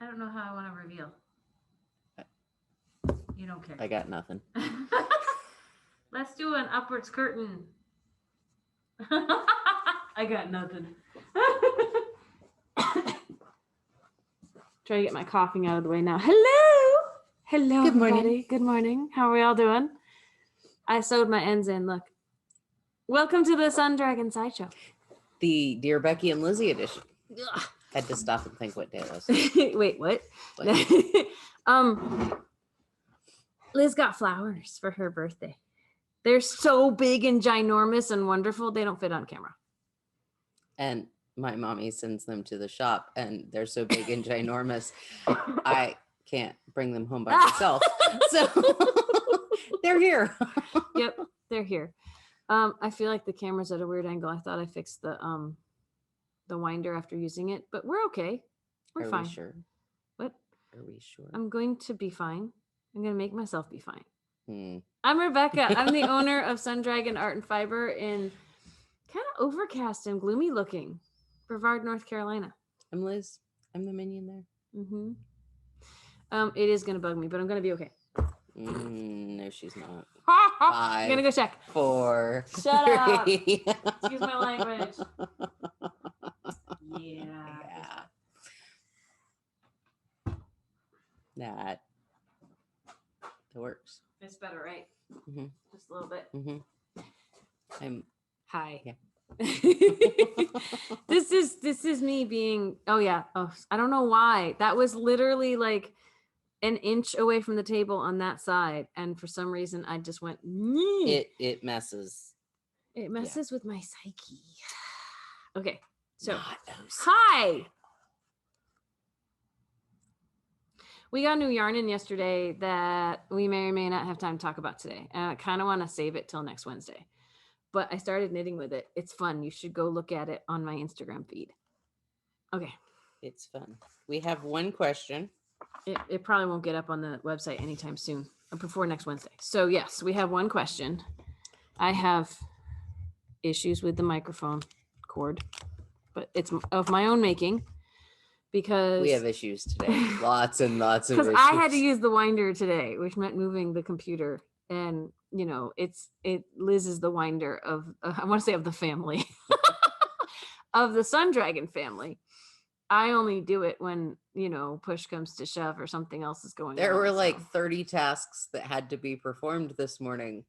I don't know how I want to reveal. You don't care. I got nothing. Let's do an upwards curtain. I got nothing. Try to get my coughing out of the way now. Hello. Hello, Good morning. everybody. Good morning. How are we all doing? I sewed my ends in. Look. Welcome to the Sun Dragon Sideshow. The Dear Becky and Lizzy edition. Ugh. Had to stop and think what day it was. Wait, what? Liz got flowers for her birthday. They're so big and ginormous and wonderful, they don't fit on camera. And my mommy sends them to the shop, and they're so big and ginormous, I can't bring them home by myself. So they're here. Yep, they're here. I feel like the camera's at a weird angle. I thought I fixed the winder after using it, but we're okay. We're fine. We sure? What? Are we sure? I'm going to be fine. I'm going to make myself be fine. Hmm. I'm Rebecca. I'm the owner of Sun Dragon Art and Fiber in kind of overcast and gloomy looking Brevard, North Carolina. I'm Liz. I'm the minion there. Mm-hmm. It is going to bug me, but I'm going to be okay. No, she's not. I'm going to go check. 4. Shut up. 3. Excuse my language. Yeah. That works. It's better, right? Mm-hmm. Just a little bit. Mm-hmm. I'm hi. Yeah. This is me being. Oh yeah. Oh, I don't know why. That was literally like an inch away from the table on that side, and for some reason I just went. It messes. It messes with my psyche. Okay. So Not those. hi. We got new yarn in yesterday that we may or may not have time to talk about today. And I kind of want to save it till next Wednesday. But I started knitting with it. It's fun. You should go look at it on my Instagram feed. Okay. It's fun. We have one question. It probably won't get up on the website anytime soon, before next Wednesday. So yes, we have one question. I have issues with the microphone cord, but it's of my own making. Because we have issues today. Lots and lots of issues. Because I had to use the winder today, which meant moving the computer. And, you know, Liz is the winder of, I want to say of the family, of the Sun Dragon family. I only do it when, you know, push comes to shove or something else is going on. There were like 30 tasks that had to be performed this morning.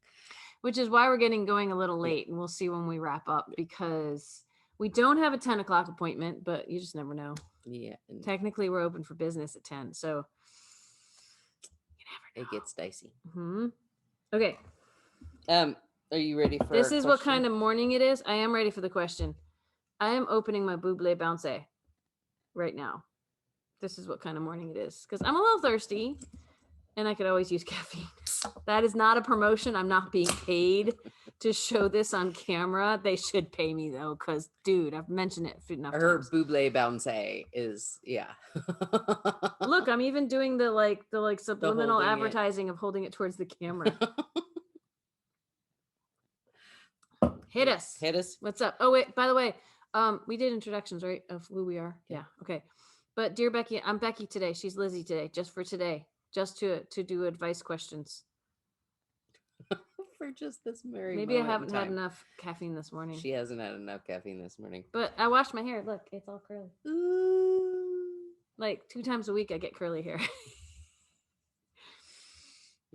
Which is why we're getting going a little late. And we'll see when we wrap up, because we don't have a 10 o'clock appointment, but you just never know. Yeah. Technically, we're open for business at 10, so you never know. It gets dicey. Mm-hmm. Okay. Are you ready for this? Is what kind of morning it is? I am ready for the question. I am opening my Buble Bounce right now. This is what kind of morning it is, because I'm a little thirsty, and I could always use caffeine. That is not a promotion. I'm not being paid to show this on camera. They should pay me though, because dude, I've mentioned it enough times. Her Buble Bounce is Look, I'm even doing the subliminal advertising of holding it towards the camera. Hit us. What's up? Oh wait, by the way, we did introductions, right, of who we are. Yeah. Okay. But dear Becky, I'm Becky today. She's Lizzy today, just for today, just to do advice questions. For just this merry Maybe I haven't had enough caffeine this morning. She hasn't had enough caffeine this morning. But I washed my hair. Look, it's all curly. Ooh. Like 2 times a week I get curly hair.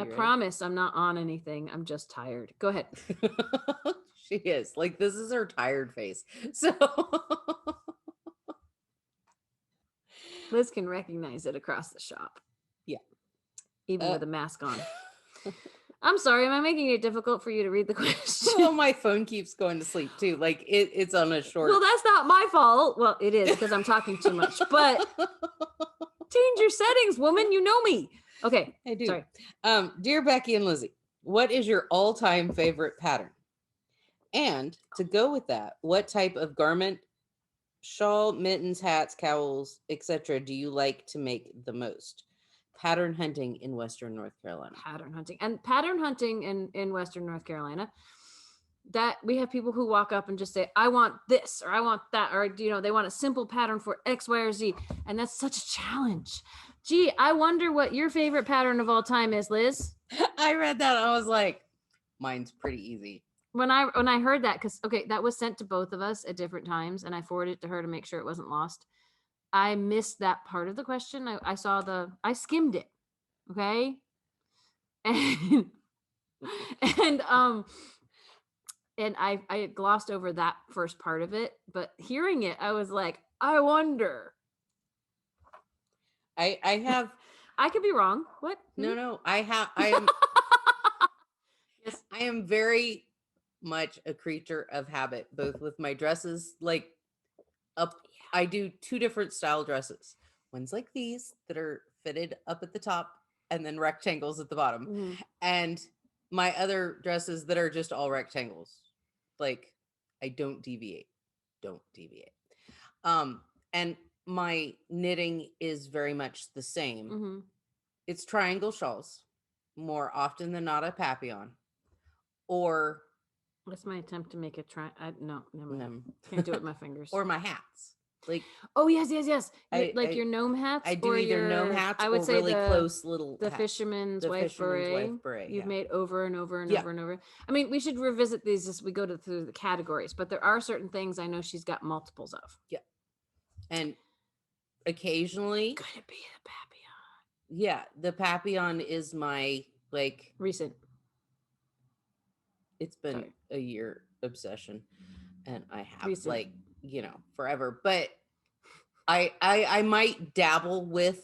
I promise I'm not on anything. I'm just tired. Go ahead. She is. Like, this is her tired face. So Liz can recognize it across the shop. Yeah. Even with a mask on. I'm sorry, am I making it difficult for you to read the question? Well, my phone keeps going to sleep too. Like it's on a short. Well, that's not my fault. Well, it is because I'm talking too much. But change your settings, woman. You know me. Okay, I do. Sorry. Dear Becky and Lizzy, what is your all-time favorite pattern? And to go with that, what type of garment, shawl, mittens, hats, cowls, etc. do you like to make the most? Pattern hunting in Western North Carolina. Pattern hunting in Western North Carolina that we have people who walk up and just say, I want this, or I want that, or, you know, they want a simple pattern for X, Y, or Z. And that's such a challenge. Gee, I wonder what your favorite pattern of all time is, Liz. I read that. I was like, mine's pretty easy. When I heard that, because, okay, that was sent to both of us at different times, and I forwarded it to her to make sure it wasn't lost. I missed that part of the question. I skimmed it. Okay. And, and, and I glossed over that first part of it, but hearing it, I was like, I wonder. I have. I could be wrong. What? No. I am. Yes. I am very much a creature of habit, both with my dresses. Like, I do two different style dresses. One's like these that are fitted up at the top, and then rectangles at the bottom, and my other dresses that are just all rectangles. Like, I don't deviate. And my knitting is very much the same. It's triangle shawls, more often than not a papillon, or that's my attempt to make a no, never mind. Can't do it with my fingers. Or my hats. Like, oh yes. Your gnome hats. I do either gnome hats, I would say really close little the hats. Fisherman's wife beret. You've made over and over and over and over. I mean, we should revisit these as we go through the categories, but there are certain things I know she's got multiples of. Yeah, and occasionally could it be the papillon? Yeah, the papillon is my like recent. It's been a year obsession, and I have like, you know, forever. But I might dabble with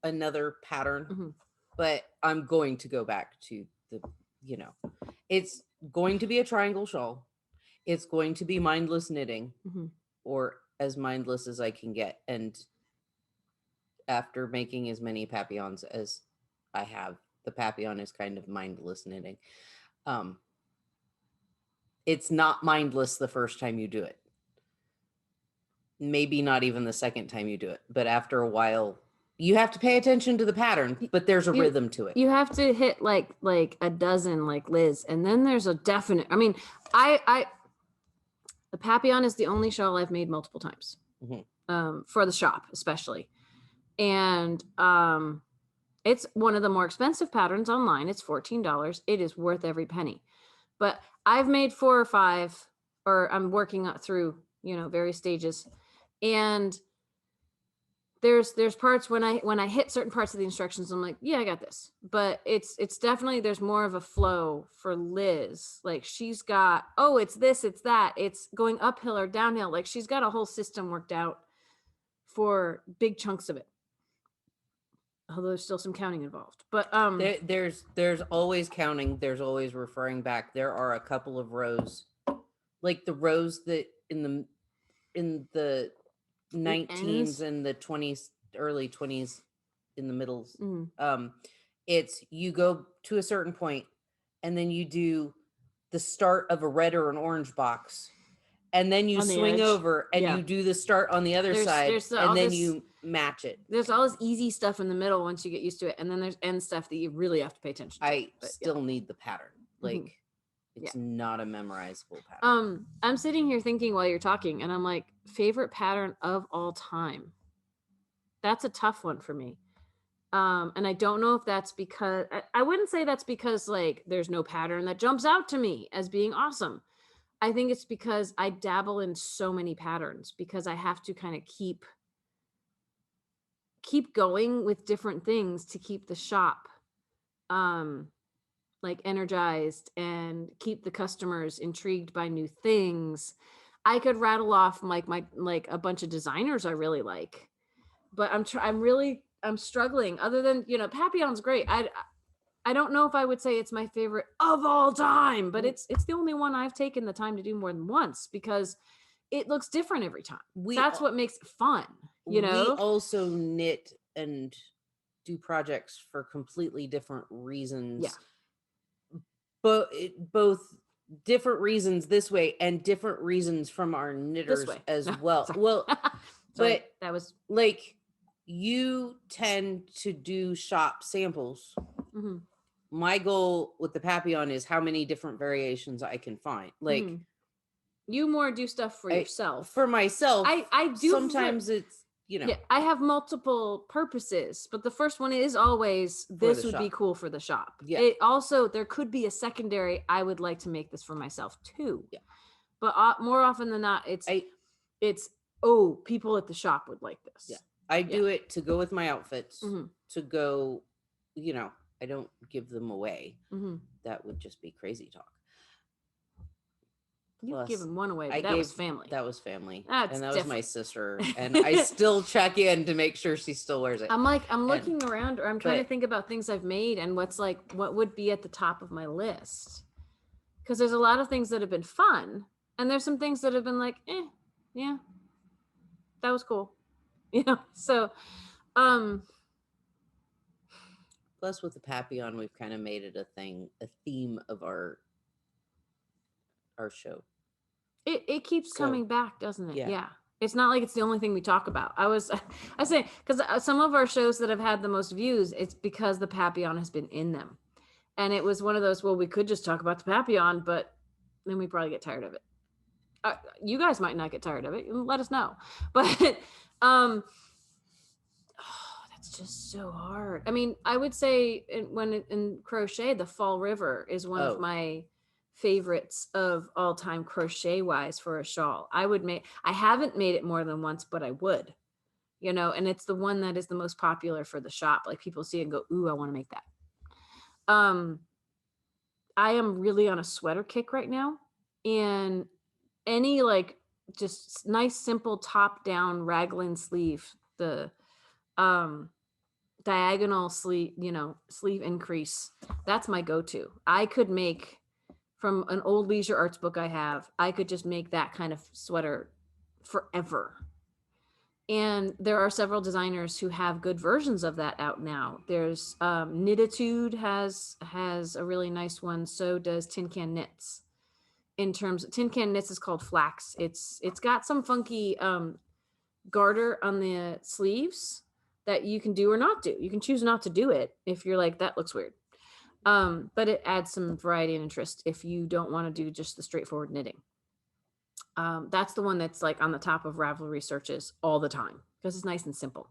another pattern, but I'm going to go back to the, you know, it's going to be a triangle shawl. It's going to be mindless knitting, or as mindless as I can get. And after making as many papillons as I have, the papillon is kind of mindless knitting. It's not mindless the first time you do it. Maybe not even the second time you do it. But after a while, you have to pay attention to the pattern, but there's a rhythm to it. You have to hit like a dozen like Liz. And then there's a definite, I mean, the papillon is the only shawl I've made multiple times, for the shop, especially. And it's one of the more expensive patterns online. It's $14. It is worth every penny. But I've made 4 or 5, or I'm working through, you know, various stages. And there's parts when I hit certain parts of the instructions, I'm like, yeah, I got this. But it's definitely, there's more of a flow for Liz. Like, she's got, oh, it's this, it's that. It's going uphill or downhill. Like, she's got a whole system worked out for big chunks of it. Although there's still some counting involved, but there's always counting. There's always referring back. There are a couple of rows, like the rows that in the 19s and the 20s, early 20s, in the middles. It's, you go to a certain point, and then you do the start of a red or an orange box, and then you swing over and you do the start on the other side, and then you match it. There's all this easy stuff in the middle once you get used to it, and then there's end stuff that you really have to pay attention to. I still need the pattern. Like, it's not a memorizable pattern. I'm sitting here thinking while you're talking, and I'm like, favorite pattern of all time. That's a tough one for me. And I don't know if that's because, I wouldn't say that's because like there's no pattern that jumps out to me as being awesome. I think it's because I dabble in so many patterns, because I have to kind of keep going with different things to keep the shop like energized and keep the customers intrigued by new things. I could rattle off like a bunch of designers I really like, but I'm struggling. Other than, you know, Papillon's great. I don't know if I would say it's my favorite of all time, but it's the only one I've taken the time to do more than once, because it looks different every time. That's what makes it fun, you know? We also knit and do projects for completely different reasons. Yeah. But both different reasons this way and different reasons from our knitters as well. Well, but that was like, you tend to do shop samples. my goal with the Papillon is how many different variations I can find. Like you more do stuff for yourself. For myself, I do sometimes it's, yeah, I have multiple purposes, but the first one is always this would be cool for the shop. Yeah. It also, there could be a secondary, I would like to make this for myself too. Yeah. But more often than not, it's people at the shop would like this. Yeah. I do it to go with my outfits, to go, I don't give them away. That would just be crazy talk. You've given one away, but that was family. That was family. That's and that different. was my sister. And I still check in to make sure she still wears it. I'm looking around, or I'm trying to think about things I've made and what would be at the top of my list. Because there's a lot of things that have been fun. And there's some things that have been like, yeah, that was cool. So, plus with the Papillon, we've kind of made it a theme of our show. It keeps coming back, doesn't it? Yeah. It's not like it's the only thing we talk about. I say, because some of our shows that have had the most views, it's because the Papillon has been in them. And it was one of those, well, we could just talk about the Papillon, but then we probably get tired of it. You guys might not get tired of it. Let us know. But that's just so hard. I mean, I would say in crochet, the Fall River is one of my favorites of all time crochet wise for a shawl. I haven't made it more than once, but I would, and it's the one that is the most popular for the shop. Like people see it and go, ooh, I want to make that. I am really on a sweater kick right now, and any like just nice, simple top down raglan sleeve, the diagonal sleeve, sleeve increase. That's my go-to. I could make from an old Leisure Arts book I could just make that kind of sweater forever. And there are several designers who have good versions of that out now. There's Knititude has a really nice one. So does Tin Can Knits. In terms of Tin Can Knits is called Flax. It's got some funky garter on the sleeves that you can do or not do. You can choose not to do it if you're like, that looks weird. But it adds some variety and interest if you don't want to do just the straightforward knitting. That's the one that's like on the top of Ravelry searches all the time because it's nice and simple.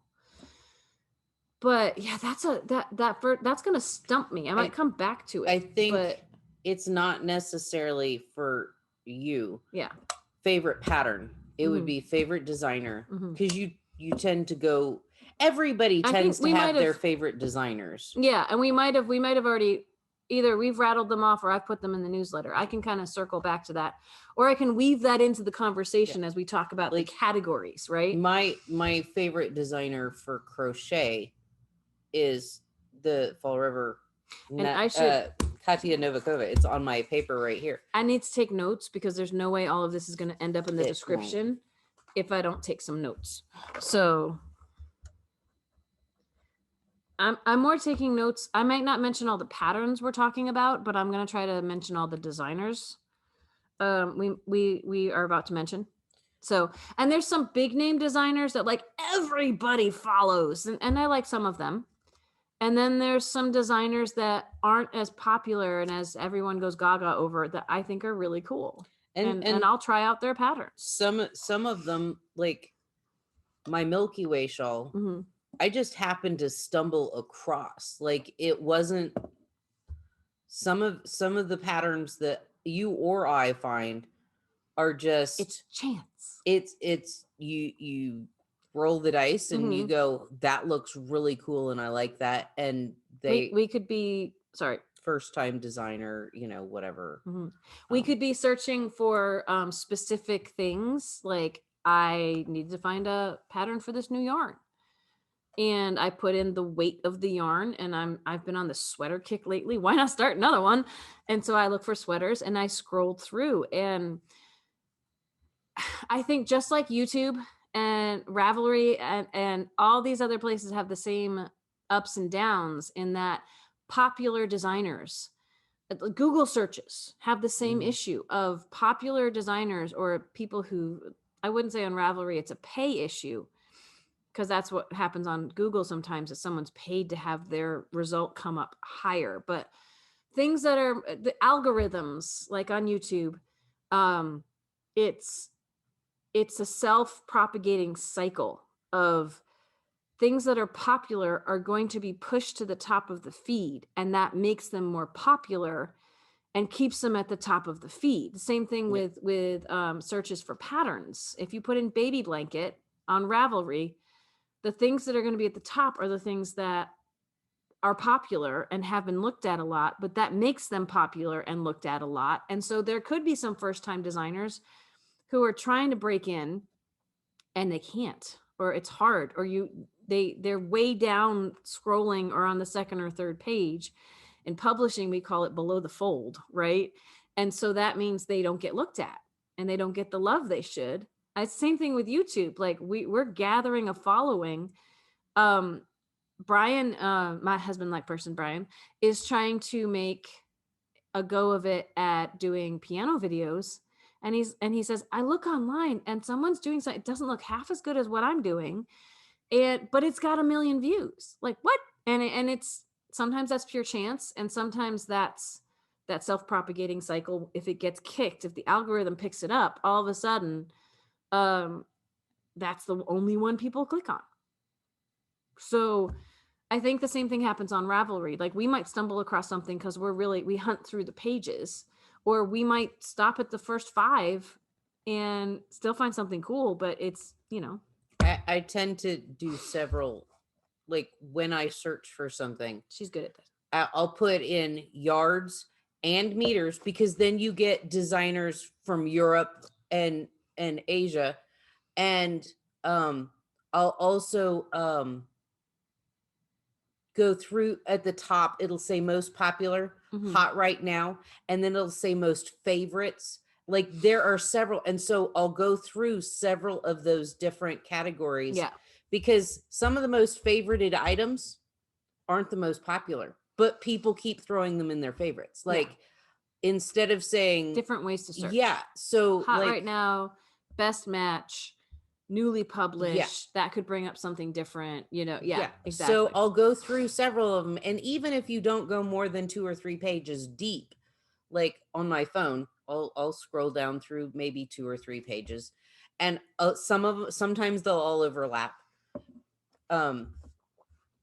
But yeah, that's gonna stump me. I might come back to it. I think it's not necessarily for you. Yeah. Favorite pattern. It would be favorite designer, because you tend to go. Everybody tends to have their favorite designers. Yeah, and we might have already either we've rattled them off or I've put them in the newsletter. I can kind of circle back to that, or I can weave that into the conversation as we talk about the categories, right? My favorite designer for crochet is the Fall River, and I should Katia Novikova. It's on my paper right here. I need to take notes because there's no way all of this is going to end up in the description if I don't take some notes. So I'm more taking notes. I might not mention all the patterns we're talking about, but I'm going to try to mention all the designers we are about to mention. So, and there's some big name designers that like everybody follows, and I like some of them. And then there's some designers that aren't as popular and as everyone goes gaga over that I think are really cool. And I'll try out their patterns. Some of them, like my Milky Way shawl, I just happened to stumble across. Like it wasn't some of the patterns that you or I find are just, it's chance. It's you roll the dice and you go, that looks really cool and I like that. And we could be first time designer, whatever. We could be searching for specific things. Like I need to find a pattern for this new yarn. And I put in the weight of the yarn, and I've been on the sweater kick lately. Why not start another one? And so I look for sweaters and I scrolled through, and I think just like YouTube and Ravelry and all these other places have the same ups and downs in that popular designers, Google searches have the same issue of popular designers or people who, I wouldn't say on Ravelry, it's a pay issue, because that's what happens on Google sometimes, is someone's paid to have their result come up higher. But things that are the algorithms, like on YouTube, um, it's a self-propagating cycle of things that are popular are going to be pushed to the top of the feed, and that makes them more popular and keeps them at the top of the feed. The same thing with searches for patterns. If you put in baby blanket on Ravelry, the things that are going to be at the top are the things that are popular and have been looked at a lot, but that makes them popular and looked at a lot. And so there could be some first-time designers who are trying to break in and they can't, or it's hard, or they're way down scrolling or on the second or third page. In publishing, we call it below the fold, right? And so that means they don't get looked at and they don't get the love they should. It's the same thing with YouTube. Like we're gathering a following. Brian, my husband-like person, Brian, is trying to make a go of it at doing piano videos. And he says, I look online and someone's doing something. It doesn't look half as good as what I'm doing. But it's got 1 million views. Like what? And it's sometimes that's pure chance. And sometimes that's that self-propagating cycle. If it gets kicked, if the algorithm picks it up, all of a sudden, that's the only one people click on. So I think the same thing happens on Ravelry. Like we might stumble across something because we hunt through the pages, or we might stop at the first 5 and still find something cool, but it's, I tend to do several, like when I search for something. She's good at this. I'll put in yards and meters, because then you get designers from Europe and Asia. And I'll also go through at the top. It'll say most popular, hot right now, and then it'll say most favorites. Like there are several, and so I'll go through several of those different categories. Yeah, because some of the most favorited items aren't the most popular, but people keep throwing them in their favorites. Like instead of saying different ways to search. Yeah. So hot right now, best match, newly published, that could bring up something different, Yeah, exactly. So I'll go through several of them. And even if you don't go more than 2 or 3 pages deep, like on my phone, I'll scroll down through maybe 2 or 3 pages, and sometimes they'll all overlap.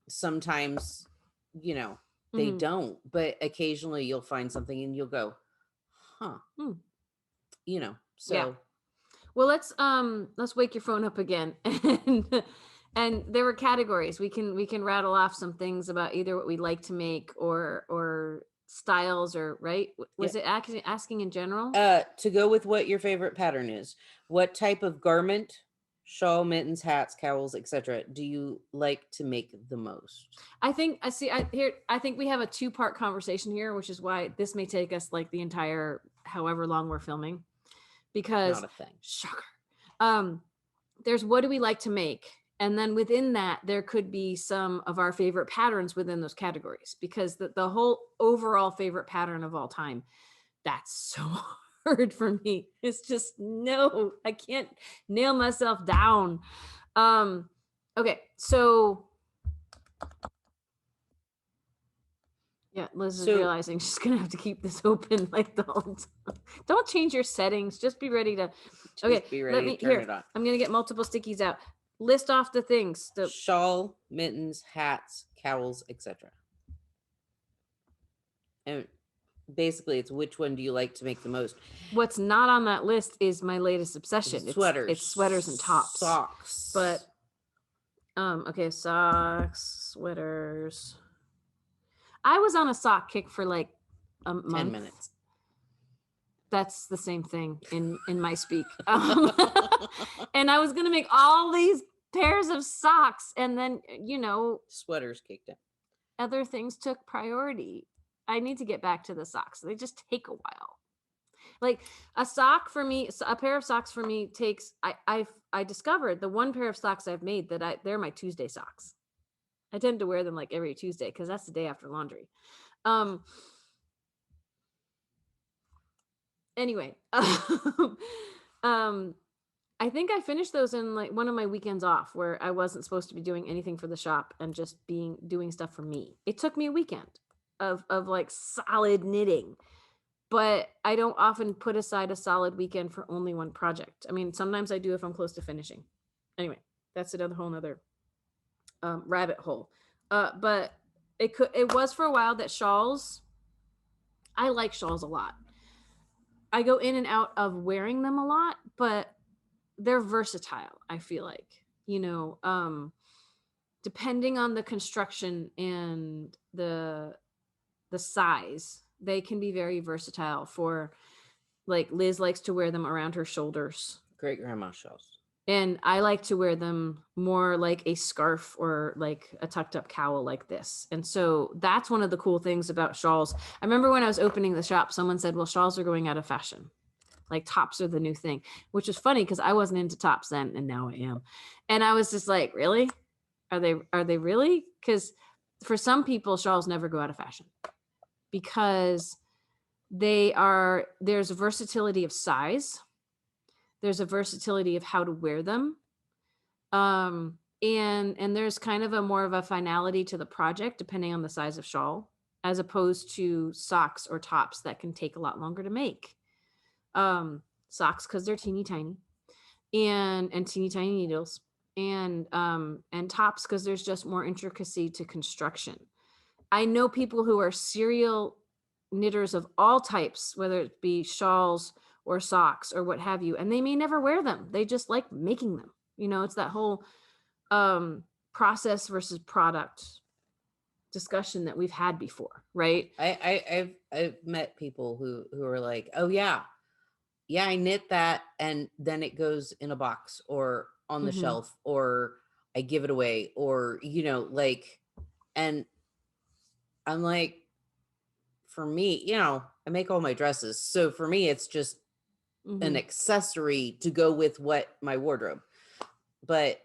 Sometimes, they don't, but occasionally you'll find something and you'll go, huh. So. Well, let's wake your phone up again. And there were categories. We can rattle off some things about either what we like to make or styles, or right? Was it asking in general? To go with what your favorite pattern is, what type of garment, shawl, mittens, hats, cowls, etc. do you like to make the most? I think I think we have a 2-part conversation here, which is why this may take us like the entire however long we're filming, because not a thing. Shocker. There's what do we like to make? And then within that, there could be some of our favorite patterns within those categories, because the whole overall favorite pattern of all time, that's so hard for me. It's just, no, I can't nail myself down. Okay, so yeah, Liz is realizing she's gonna have to keep this open like the whole time. Don't change your settings. Just be ready to. Be ready to turn it on. I'm gonna get multiple stickies out. List off the things. Shawl, mittens, hats, cowls, etc. And basically, it's which one do you like to make the most? What's not on that list is my latest obsession. Sweaters. It's sweaters and tops. Socks. But okay, socks, sweaters. I was on a sock kick for like a month. 10 minutes. That's the same thing in my speak. And I was going to make all these pairs of socks, and then, sweaters kicked in. Other things took priority. I need to get back to the socks. They just take a while. Like a sock for me, a pair of socks for me takes, I discovered the one pair of socks I've made that they're my Tuesday socks. I tend to wear them like every Tuesday because that's the day after laundry. Anyway, I think I finished those in like one of my weekends off where I wasn't supposed to be doing anything for the shop and just doing stuff for me. It took me a weekend of like solid knitting, but I don't often put aside a solid weekend for only one project. I mean, sometimes I do if I'm close to finishing. Anyway, that's another whole nother rabbit hole. But it was for a while that shawls. I like shawls a lot. I go in and out of wearing them a lot, but they're versatile. I feel like, depending on the construction and the size, they can be very versatile. For like Liz likes to wear them around her shoulders. Great grandma shawls. And I like to wear them more like a scarf or like a tucked up cowl like this. And so that's one of the cool things about shawls. I remember when I was opening the shop, someone said, well, shawls are going out of fashion. Like tops are the new thing, which is funny because I wasn't into tops then and now I am. And I was just like, really? Are they really? Because for some people, shawls never go out of fashion because there's a versatility of size. There's a versatility of how to wear them. And there's kind of a more of a finality to the project depending on the size of shawl, as opposed to socks or tops that can take a lot longer to make. Socks because they're teeny tiny and teeny tiny needles, and tops because there's just more intricacy to construction. I know people who are serial knitters of all types, whether it be shawls or socks or what have you, and they may never wear them. They just like making them. It's that whole process versus product discussion that we've had before, right? I've met people who are like, oh yeah, I knit that and then it goes in a box or on the shelf, or I give it away, or like, and I'm like, for me, I make all my dresses, so for me it's just an accessory to go with my wardrobe. But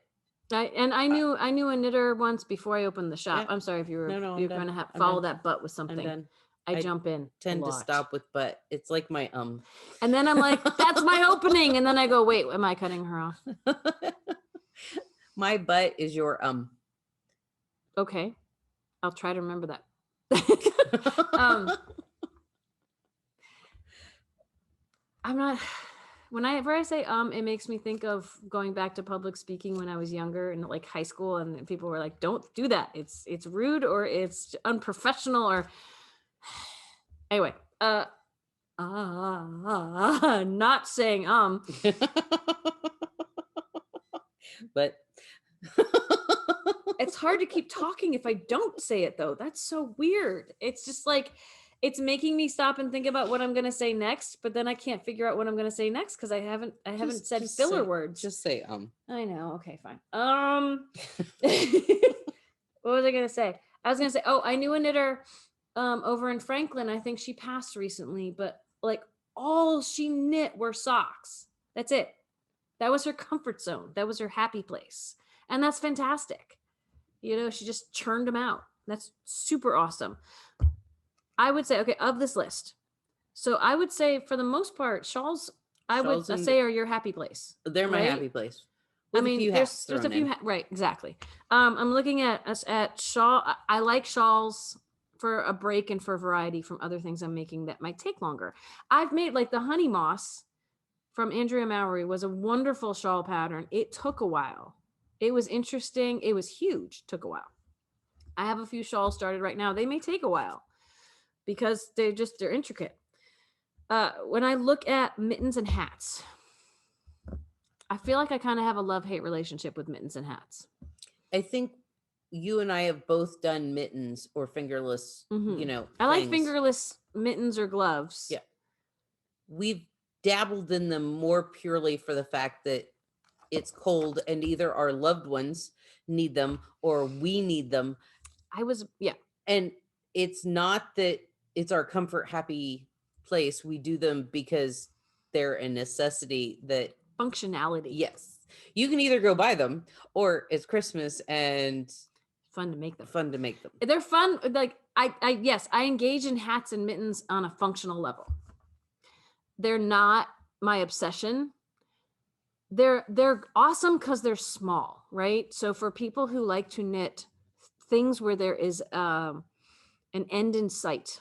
I knew a knitter once before I opened the shop. Yeah. I'm sorry if you're I'm going to done. follow that butt with I'm something. done. I jump in. Tend to stop with but. It's like my And then I'm like, that's my opening. And then I go, wait, am I cutting her off? My butt is your Okay. I'll try to remember that. I'm not, whenever I say it makes me think of going back to public speaking when I was younger and like high school, and people were like, don't do that. It's rude or it's unprofessional or anyway, not saying but it's hard to keep talking if I don't say it though. That's so weird. It's just like, it's making me stop and think about what I'm going to say next, but then I can't figure out what I'm going to say next because I haven't said filler words. Just say I know. Okay, fine. What was I going to say? I was going to say, I knew a knitter over in Franklin. I think she passed recently, but like all she knit were socks. That's it. That was her comfort zone. That was her happy place. And that's fantastic. She just churned them out. That's super awesome. I would say, okay, of this list. So I would say for the most part, shawls I would say are your happy place. They're my happy place. With there's a few, right, exactly. I'm looking at shawl. I like shawls for a break and for variety from other things I'm making that might take longer. I've made like the honey moss from Andrea Mowry was a wonderful shawl pattern. It took a while. It was interesting. It was huge. Took a while. I have a few shawls started right now. They may take a while because they're intricate. When I look at mittens and hats, I feel like I kind of have a love-hate relationship with mittens and hats. I think you and I have both done mittens or fingerless, I like fingerless mittens or gloves. Yeah. We've dabbled in them more purely for the fact that it's cold and either our loved ones need them or we need them. And it's not that it's our comfort, happy place. We do them because they're a necessity. That functionality. Yes. You can either go buy them or it's Christmas and fun to make them. They're fun. Like I engage in hats and mittens on a functional level. They're not my obsession. they're awesome because they're small, right? So for people who like to knit things where there is an end in sight,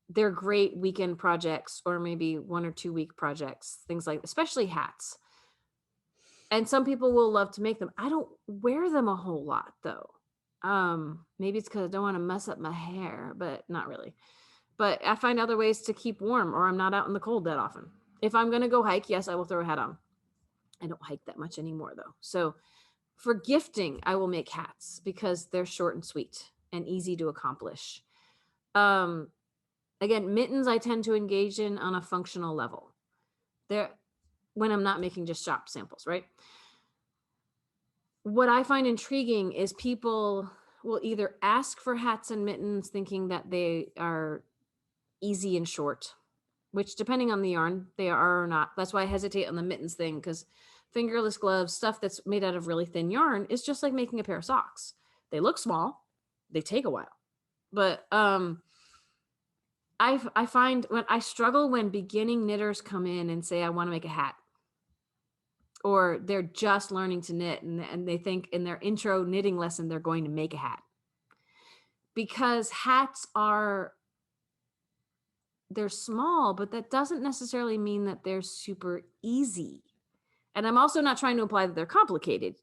they're great weekend projects or maybe 1 or 2 week projects, things like, especially hats. And some people will love to make them. I don't wear them a whole lot though. Maybe it's because I don't want to mess up my hair, but not really. But I find other ways to keep warm, or I'm not out in the cold that often. If I'm going to go hike, yes, I will throw a hat on. I don't hike that much anymore though. So for gifting, I will make hats because they're short and sweet and easy to accomplish. Again, mittens I tend to engage in on a functional level. They're when I'm not making just shop samples, right? What I find intriguing is people will either ask for hats and mittens thinking that they are easy and short, which depending on the yarn, they are or not. That's why I hesitate on the mittens thing, because fingerless gloves, stuff that's made out of really thin yarn, is just like making a pair of socks. They look small, they take a while. But I find when I struggle when beginning knitters come in and say, I want to make a hat. Or they're just learning to knit and they think in their intro knitting lesson, they're going to make a hat. Because hats they're small, but that doesn't necessarily mean that they're super easy. And I'm also not trying to imply that they're complicated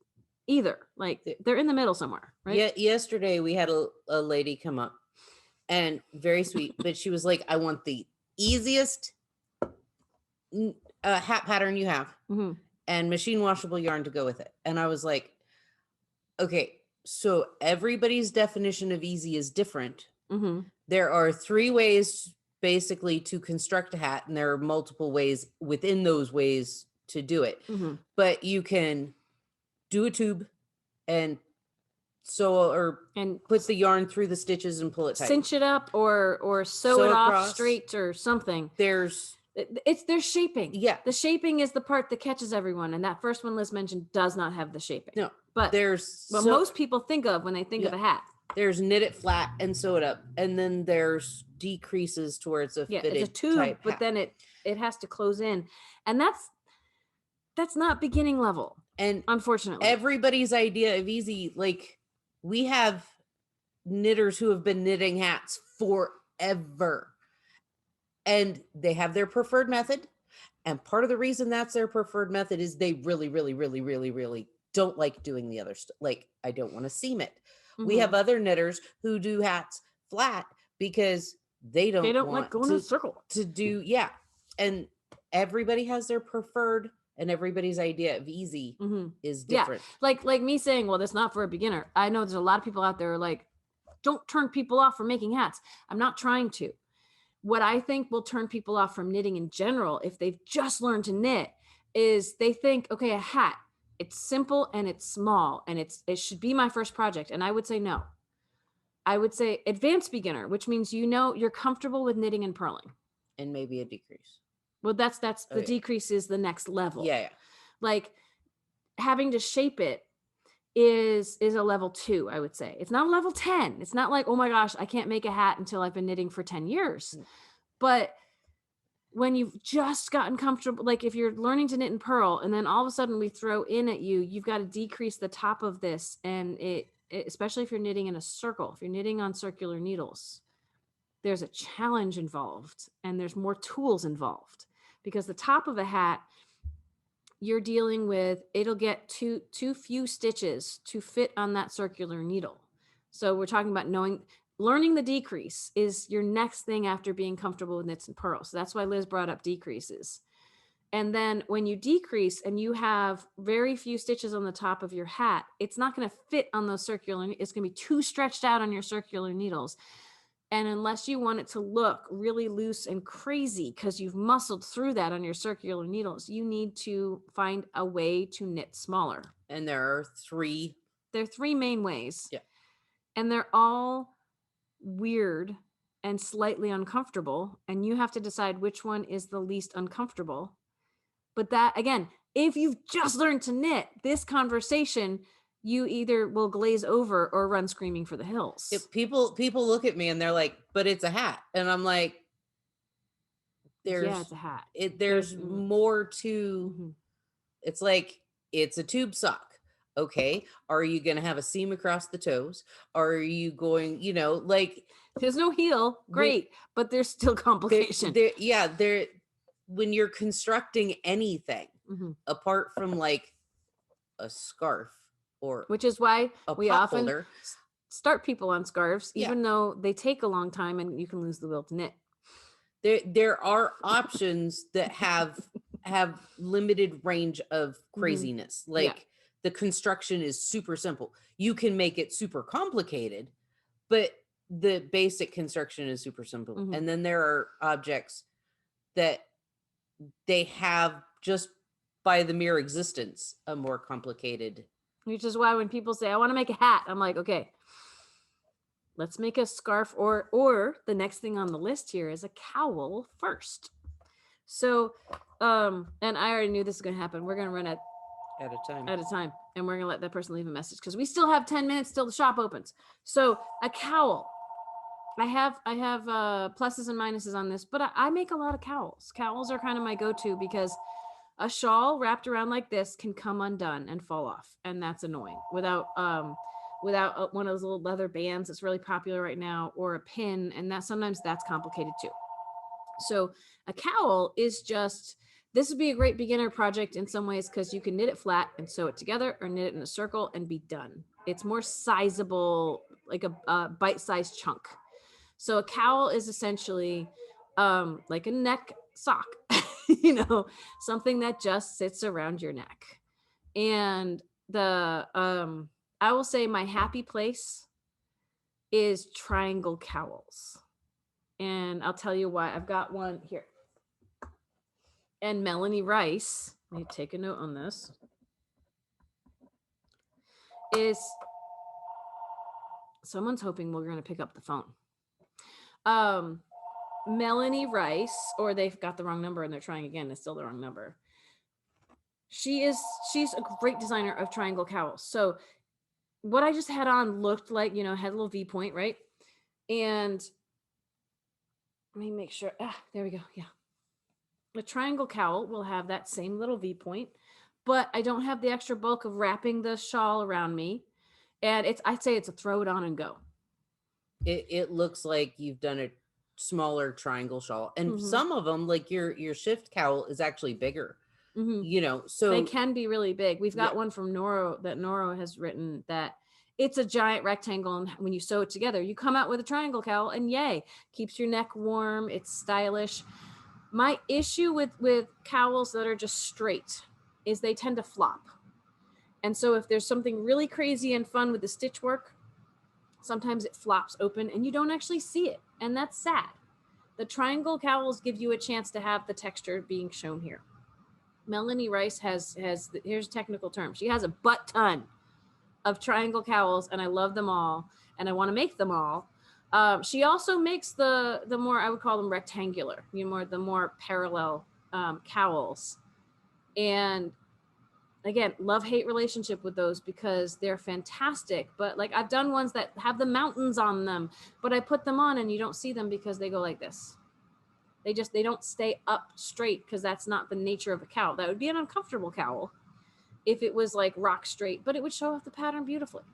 either. Like they're in the middle somewhere, right? Yeah. Yesterday we had a lady come up and very sweet, but she was like, I want the easiest hat pattern you have. Mm-hmm. And machine washable yarn to go with it. And I was like, okay, so everybody's definition of easy is different. Mm-hmm. There are 3 ways basically to construct a hat, and there are multiple ways within those ways to do it. Mm-hmm. But you can do a tube and sew or put the yarn through the stitches and pull it tight. Cinch it up or sew it off straight or something. There's shaping. Yeah. The shaping is the part that catches everyone. And that first one Liz mentioned does not have the shaping. No. But there's what most people think of when they think of a hat. There's knit it flat and sew it up. And then there's decreases towards a fitted it's a tube, type but hat. then it has to close in. And that's not beginning level. And unfortunately, everybody's idea of easy, like we have knitters who have been knitting hats forever. And they have their preferred method. And part of the reason that's their preferred method is they really, really, really, really, really don't like doing the other stuff. Like, I don't want to seam it. Mm-hmm. We have other knitters who do hats flat because they don't want like going in a circle to do. Yeah. And everybody has their preferred, and everybody's idea of easy is different. Yeah. Like me saying, well, that's not for a beginner. I know there's a lot of people out there who are like, don't turn people off from making hats. I'm not trying to. What I think will turn people off from knitting in general, if they've just learned to knit, is they think, okay, a hat, it's simple and it's small and it should be my first project. And I would say no. I would say advanced beginner, which means you're comfortable with knitting and purling. And maybe a decrease. Well, that's the decrease is the next level. Yeah. Like having to shape it is a level 2, I would say. It's not a level 10. It's not like, oh my gosh, I can't make a hat until I've been knitting for 10 years. But when you've just gotten comfortable, like if you're learning to knit and purl, and then all of a sudden we throw in at you've got to decrease the top of this. And it especially if you're knitting in a circle, if you're knitting on circular needles, there's a challenge involved and there's more tools involved, because the top of a hat, you're dealing with, it'll get too few stitches to fit on that circular needle. So we're talking about learning the decrease is your next thing after being comfortable with knits and purls. So that's why Liz brought up decreases. And then when you decrease and you have very few stitches on the top of your hat, it's not going to fit on those circular, it's going to be too stretched out on your circular needles. And unless you want it to look really loose and crazy because you've muscled through that on your circular needles, you need to find a way to knit smaller. And there are 3 main ways. Yeah. And they're all weird and slightly uncomfortable. And you have to decide which one is the least uncomfortable. But that, again, if you've just learned to knit, this conversation, you either will glaze over or run screaming for the hills. People look at me and they're like, but it's a hat. And I'm like, it's a hat. There's more to It's like, it's a tube sock. Okay. Are you going to have a seam across the toes? Are you going, like, there's no heel. Great. But there's still complication. There, when you're constructing anything apart from like a scarf or which is why we often holder, start people on scarves, even though they take a long time and you can lose the will to knit. There are options that have limited range of craziness. Like the construction is super simple. You can make it super complicated, but the basic construction is super simple. And then there are objects that they have just by the mere existence a more complicated. Which is why when people say, I want to make a hat, I'm like, okay, let's make a scarf, or the next thing on the list here is a cowl first. So, and I already knew this was going to happen. We're going to run at a time, and we're going to let that person leave a message because we still have 10 minutes till the shop opens. So a cowl. I have pluses and minuses on this, but I make a lot of cowls. Cowls are kind of my go-to because a shawl wrapped around like this can come undone and fall off, and that's annoying. Without one of those little leather bands that's really popular right now, or a pin, and that sometimes that's complicated too. So a cowl is just, this would be a great beginner project in some ways because you can knit it flat and sew it together, or knit it in a circle and be done. It's more sizable, like a bite-sized chunk. So a cowl is essentially like a neck sock, something that just sits around your neck. And I will say my happy place is triangle cowls. And I'll tell you why. I've got one here. And Melanie Rice, let me take a note on this, is someone's hoping we're going to pick up the phone. Melanie Rice, or they've got the wrong number and they're trying again. It's still the wrong number. She's a great designer of triangle cowls. So what I just had on looked like, had a little V point, right? And let me make sure. There we go. Yeah. The triangle cowl will have that same little V point, but I don't have the extra bulk of wrapping the shawl around me. And I'd say it's a throw it on and go. It looks like you've done a smaller triangle shawl, and some of them, like your shift cowl, is actually bigger. So they can be really big. We've got one from Noro that Noro has written that it's a giant rectangle, and when you sew it together, you come out with a triangle cowl, and yay, keeps your neck warm. It's stylish. My issue with cowls that are just straight is they tend to flop. And so if there's something really crazy and fun with the stitch work, sometimes it flops open and you don't actually see it. And that's sad. The triangle cowls give you a chance to have the texture being shown here. Melanie Rice has here's a technical term. She has a butt ton of triangle cowls, and I love them all, and I want to make them all. She also makes the more, I would call them rectangular, the more parallel cowls. And again, love-hate relationship with those because they're fantastic. But like I've done ones that have the mountains on them, but I put them on and you don't see them because they go like this. They don't stay up straight because that's not the nature of a cowl. That would be an uncomfortable cowl if it was like rock straight, but it would show off the pattern beautifully.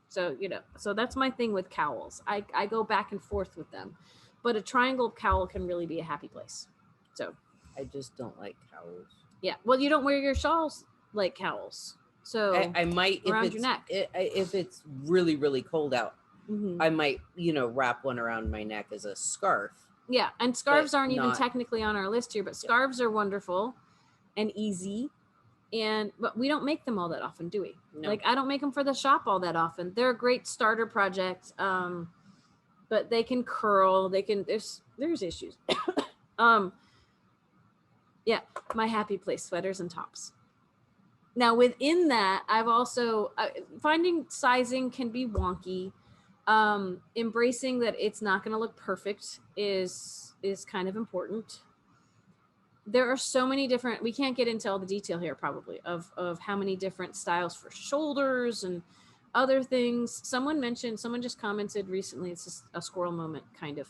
So, so that's my thing with cowls. I go back and forth with them, but a triangle cowl can really be a happy place. So I just don't like cowls. Yeah. Well, you don't wear your shawls like cowls. So I might, around your neck. If it's really, really cold out, I might, wrap one around my neck as a scarf. Yeah. And scarves aren't even technically on our list here, but scarves are wonderful and easy. But we don't make them all that often, do we? No. Like I don't make them for the shop all that often. They're a great starter project. But they can curl, there's issues. Yeah, my happy place, sweaters and tops. Now within that, I've also finding sizing can be wonky. Embracing that it's not going to look perfect is kind of important. There are so many different, we can't get into all the detail here probably of how many different styles for shoulders and other things. Someone just commented recently, it's just a squirrel moment kind of,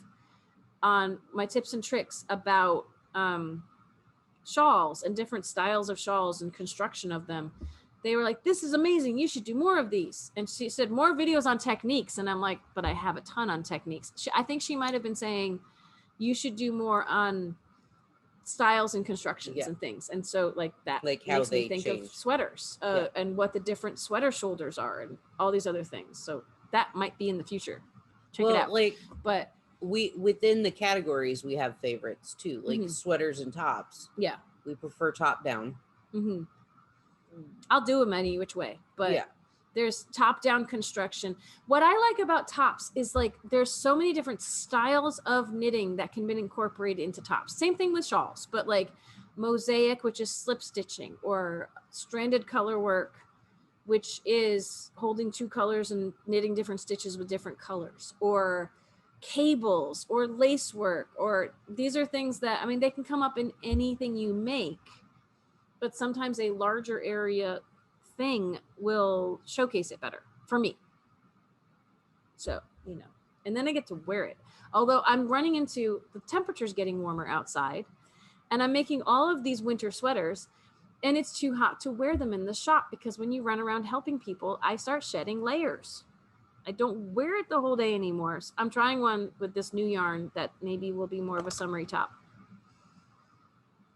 on my tips and tricks about shawls and different styles of shawls and construction of them. They were like, this is amazing. You should do more of these. And she said, more videos on techniques. And I'm like, but I have a ton on techniques. I think she might have been saying, you should do more on styles and constructions and things. And so like that like how makes they me think change. of sweaters and what the different sweater shoulders are and all these other things. So that might be in the future. Check it out. Like, but we within the categories we have favorites too, like sweaters and tops. Yeah. We prefer top down. I'll do them any which way, but there's top down construction. What I like about tops is like there's so many different styles of knitting that can be incorporated into tops. Same thing with shawls, but like mosaic, which is slip stitching, or stranded color work, which is holding two colors and knitting different stitches with different colors, or cables or lace work, or these are things that, I mean, they can come up in anything you make, but sometimes a larger area thing will showcase it better for me. So, you know, and then I get to wear it. Although I'm running into the temperatures getting warmer outside, and I'm making all of these winter sweaters, and it's too hot to wear them in the shop because when you run around helping people, I start shedding layers. I don't wear it the whole day anymore. So I'm trying one with this new yarn that maybe will be more of a summery top.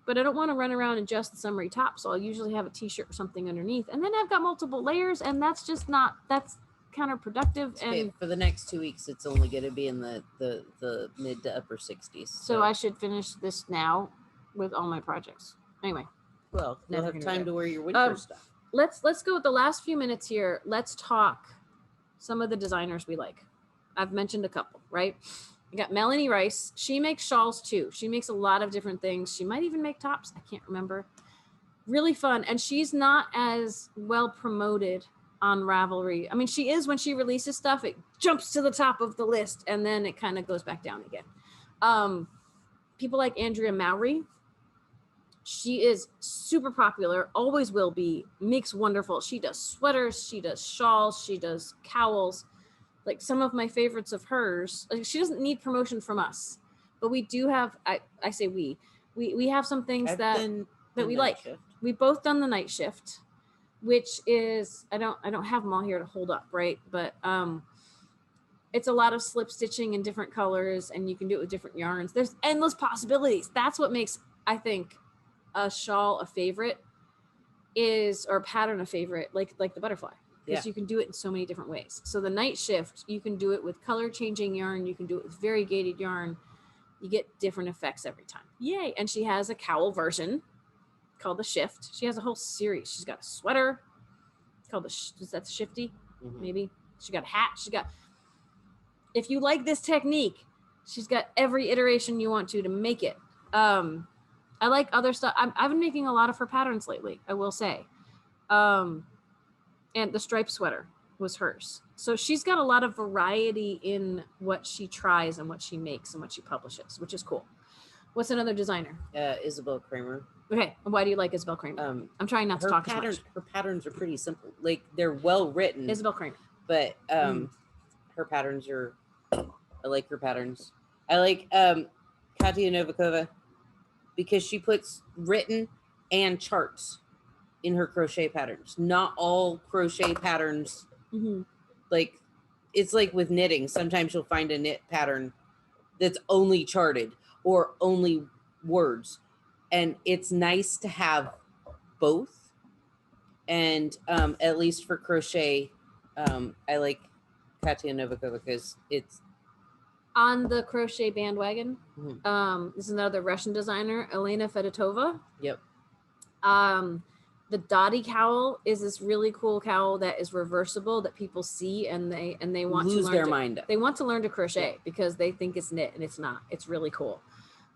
But I don't want to run around in just the summery top, so I'll usually have a t-shirt or something underneath. And then I've got multiple layers, and that's just not, that's counterproductive. And for the next 2 weeks, it's only going to be in the mid to upper 60s. So I should finish this now with all my projects. Anyway. Well, you'll have time to wear your winter stuff. Let's go with the last few minutes here. Let's talk some of the designers we like. I've mentioned a couple, right? We got Melanie Rice. She makes shawls too. She makes a lot of different things. She might even make tops. I can't remember. Really fun. And she's not as well promoted on Ravelry. I mean, she is when she releases stuff, it jumps to the top of the list and then it kind of goes back down again. People like Andrea Mowry. She is super popular, always will be, makes wonderful. She does sweaters, she does shawls, she does cowls. Like some of my favorites of hers, like she doesn't need promotion from us, but we do have, I say we have some things that we like. We've both done the Nightshift, which is, I don't have them all here to hold up, right? But it's a lot of slip stitching in different colors and you can do it with different yarns. There's endless possibilities. That's what makes, I think, a shawl a favorite is, or a pattern a favorite, like the butterfly, because you can do it in so many different ways. So the Nightshift, you can do it with color changing yarn, you can do it with variegated yarn, you get different effects every time. Yay. And she has a cowl version called the Shift. She has a whole series. She's got a sweater called is that the Shifty? Maybe. She got a hat. She got, if you like this technique, she's got every iteration you want to make it. I like other stuff. I've been making a lot of her patterns lately, I will say. And the striped sweater was hers. So she's got a lot of variety in what she tries and what she makes and what she publishes, which is cool. What's another designer? Isabell Kraemer. Okay. Why do you like Isabell Kraemer? I'm trying not to talk as much. Her patterns are pretty simple. Like they're well written. Isabell Kraemer. But her patterns are, I like her patterns. I like Katia Novikova, because she puts written and charts in her crochet patterns. Not all crochet patterns, like it's like with knitting. Sometimes you'll find a knit pattern that's only charted or only words. And it's nice to have both. And at least for crochet, I like Katia Novikova because it's on the crochet bandwagon. This is another Russian designer, Elena Fedotova. Yep. The Dottie cowl is this really cool cowl that is reversible that people see and they want lose to learn their mind. They want to learn to crochet because they think it's knit and it's not. It's really cool.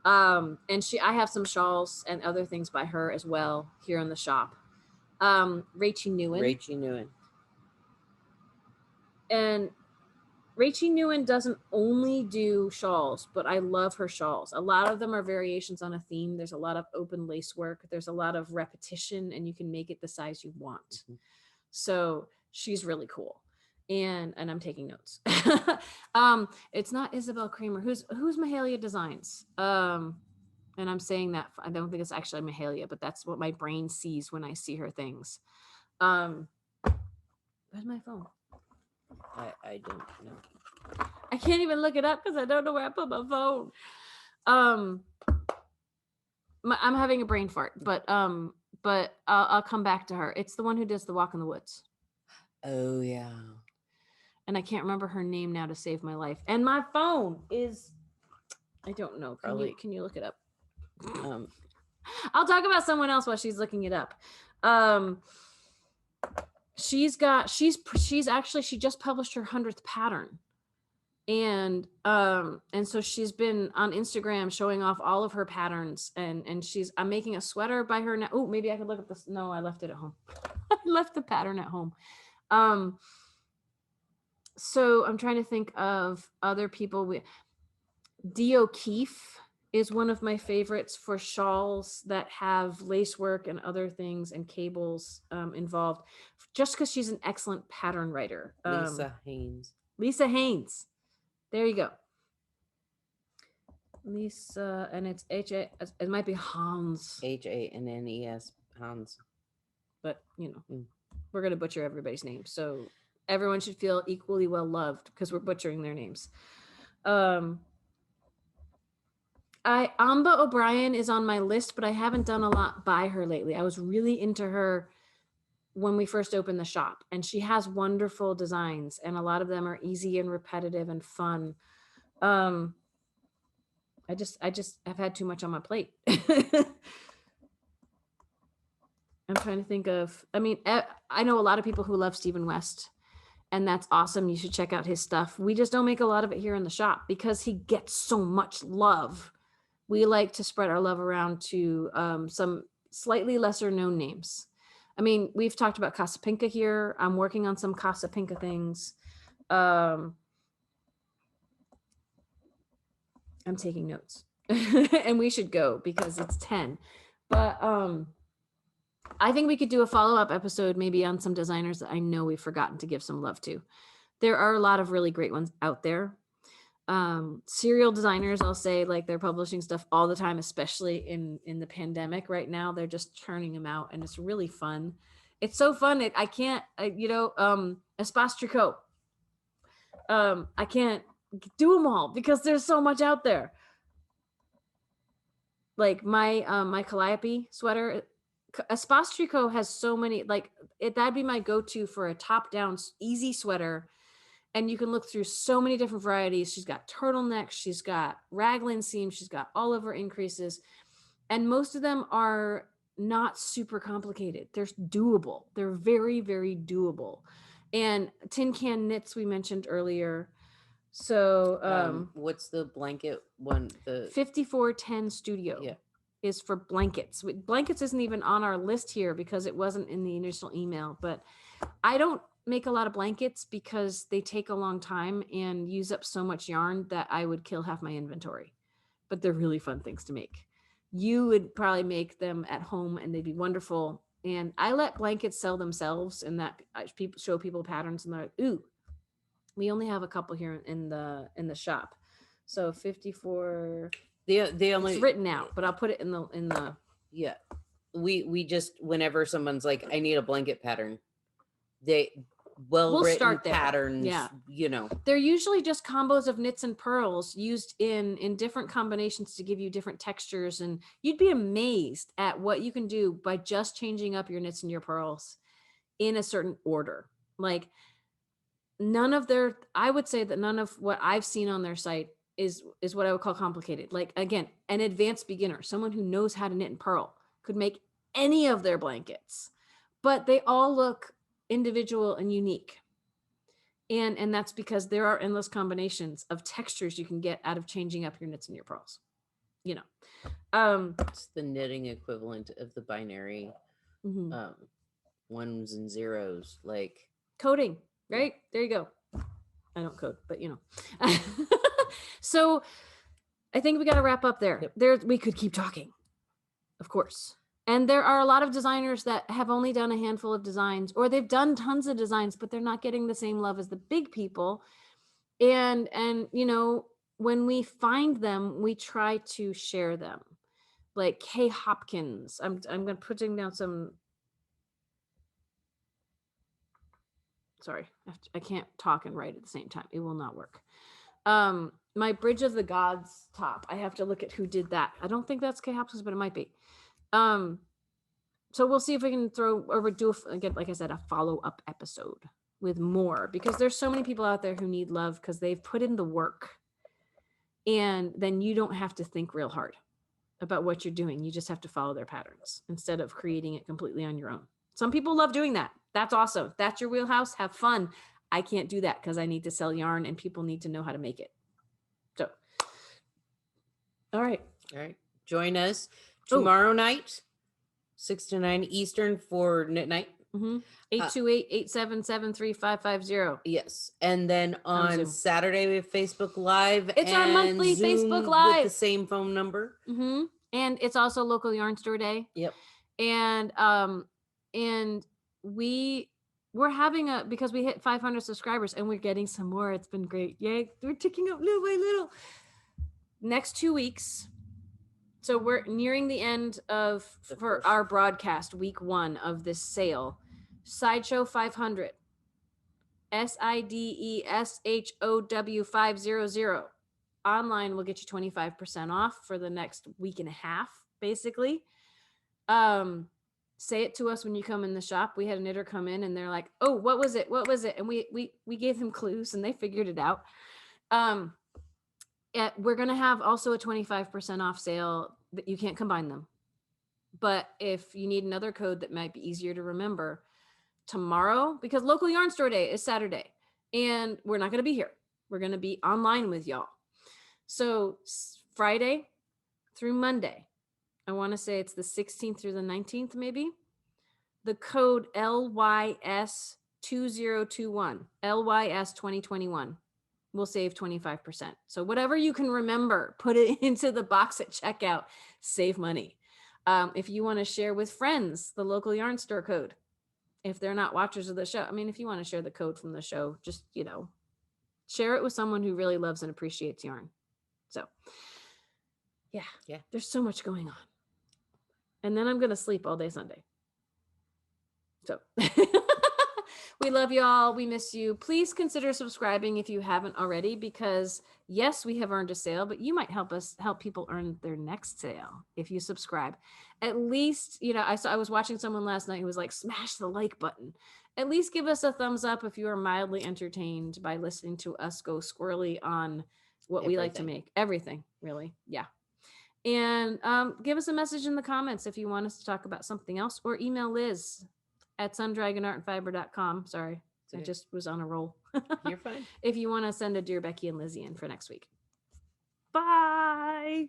And I have some shawls and other things by her as well here in the shop. Rachie Nguyen. And Rachie Nguyen doesn't only do shawls, but I love her shawls. A lot of them are variations on a theme. There's a lot of open lace work. There's a lot of repetition, and you can make it the size you want. So she's really cool. And I'm taking notes. It's not Isabell Kraemer. Who's Mahalia Designs? And I'm saying that, I don't think it's actually Mahalia, but that's what my brain sees when I see her things. Where's my phone? I don't know. I can't even look it up because I don't know where I put my phone. I'm having a brain fart, but I'll come back to her. It's the one who does the walk in the woods. Oh yeah. And I can't remember her name now to save my life. And my phone is, I don't know. Can you look it up? I'll talk about someone else while she's looking it up. She just published her 100th pattern. And so she's been on Instagram showing off all of her patterns, and I'm making a sweater by her now. Oh, maybe I could look at this. No, I left it at home. I left the pattern at home. So I'm trying to think of other people. Dee O'Keefe is one of my favorites for shawls that have lace work and other things and cables involved, just because she's an excellent pattern writer. Lisa Haynes. There you go. Lisa, and it's H-A, it might be Hans. Hannes, Hans. But, we're going to butcher everybody's name. So everyone should feel equally well loved because we're butchering their names. Amba O'Brien is on my list, but I haven't done a lot by her lately. I was really into her when we first opened the shop, and she has wonderful designs, and a lot of them are easy and repetitive and fun. I just have had too much on my plate. I'm trying to think of, I know a lot of people who love Stephen West, and that's awesome. You should check out his stuff. We just don't make a lot of it here in the shop because he gets so much love. We like to spread our love around to some slightly lesser known names. We've talked about Casapinka here. I'm working on some Casapinka things. I'm taking notes. And we should go because it's 10. But I think we could do a follow-up episode maybe on some designers that I know we've forgotten to give some love to. There are a lot of really great ones out there. Serial designers, I'll say, like, they're publishing stuff all the time, especially in the pandemic right now. They're just churning them out, and it's really fun. It's so fun. Espace Tricot. I can't do them all because there's so much out there. Like my Calliope sweater, Espace Tricot has so many, that'd be my go-to for a top-down easy sweater. And you can look through so many different varieties. She's got turtlenecks, she's got raglan seams, she's got all over increases. And most of them are not super complicated. They're doable. They're very, very doable. And tin can knits we mentioned earlier. So what's the blanket one? The 5410 Studio is for blankets. Blankets isn't even on our list here because it wasn't in the initial email, but I don't make a lot of blankets because they take a long time and use up so much yarn that I would kill half my inventory. But they're really fun things to make. You would probably make them at home and they'd be wonderful. And I let blankets sell themselves, and that people show people patterns and they're like, ooh, we only have a couple here in the shop. So 54. It's written out, but I'll put it in the yeah. We just, whenever someone's like, I need a blanket pattern, we'll start patterns. Yeah. They're usually just combos of knits and purls used in different combinations to give you different textures, and you'd be amazed at what you can do by just changing up your knits and your purls in a certain order. Like, I would say that none of what I've seen on their site is what I would call complicated. Like, again, an advanced beginner, someone who knows how to knit and purl, could make any of their blankets, but they all look individual and unique. And that's because there are endless combinations of textures you can get out of changing up your knits and your purls. It's the knitting equivalent of the binary ones and zeros, like coding, right? There you go. I don't code, but So I think we got to wrap up there. We could keep talking, of course. And there are a lot of designers that have only done a handful of designs, or they've done tons of designs, but they're not getting the same love as the big people. And when we find them, we try to share them. like K Hopkins. I'm gonna putting down some. Sorry, I can't talk and write at the same time. It will not work. My Bridge of the Gods top. I have to look at who did that. I don't think that's K Hopkins, but it might be. So we'll see if we can throw or do again, like I said, a follow-up episode with more, because there's so many people out there who need love because they've put in the work, and then you don't have to think real hard about what you're doing. You just have to follow their patterns instead of creating it completely on your own. Some people love doing that. That's awesome. That's your wheelhouse. Have fun. I can't do that because I need to sell yarn and people need to know how to make it. So, all right. Join us tomorrow night, 6 to 9 Eastern for knit night. 828-877-35550. Yes. And then on Saturday, we have Facebook Live. It's our monthly Zoom Facebook Live. with the same phone number. And it's also local yarn store day. Yep. And we're having because we hit 500 subscribers and we're getting some more. It's been great. Yay. We're ticking up little by little. Next 2 weeks. So we're nearing the end of our broadcast, week 1 of this sale. Sideshow 500. SIDESHOW 500. Online will get you 25% off for the next week and a half, basically. Say it to us when you come in the shop. We had a knitter come in and they're like, "Oh, what was it? What was it?" And we gave them clues and they figured it out. We're going to have also a 25% off sale, but you can't combine them. But if you need another code that might be easier to remember, tomorrow, because local yarn store day is Saturday and we're not going to be here. We're going to be online with y'all. So Friday through Monday, I want to say it's the 16th through the 19th, maybe. The code LYS2021, LYS 2021 will save 25%. So whatever you can remember, put it into the box at checkout, save money. If you want to share with friends the local yarn store code, if they're not watchers of the show, I mean, if you want to share the code from the show, just, share it with someone who really loves and appreciates yarn. So yeah, there's so much going on. And then I'm going to sleep all day Sunday. So we love you all. We miss you. Please consider subscribing if you haven't already, because yes, we have earned a sale, but you might help people earn their next sale if you subscribe. At least, I was watching someone last night who was like, smash the like button. At least give us a thumbs up if you are mildly entertained by listening to us go squirrely on what we like to make. Everything, really. Yeah. And give us a message in the comments if you want us to talk about something else, or email Liz at sundragonartandfiber.com. Sorry, I just was on a roll. You're fine. If you want to send a Dear Becky and Lizzy in for next week. Bye.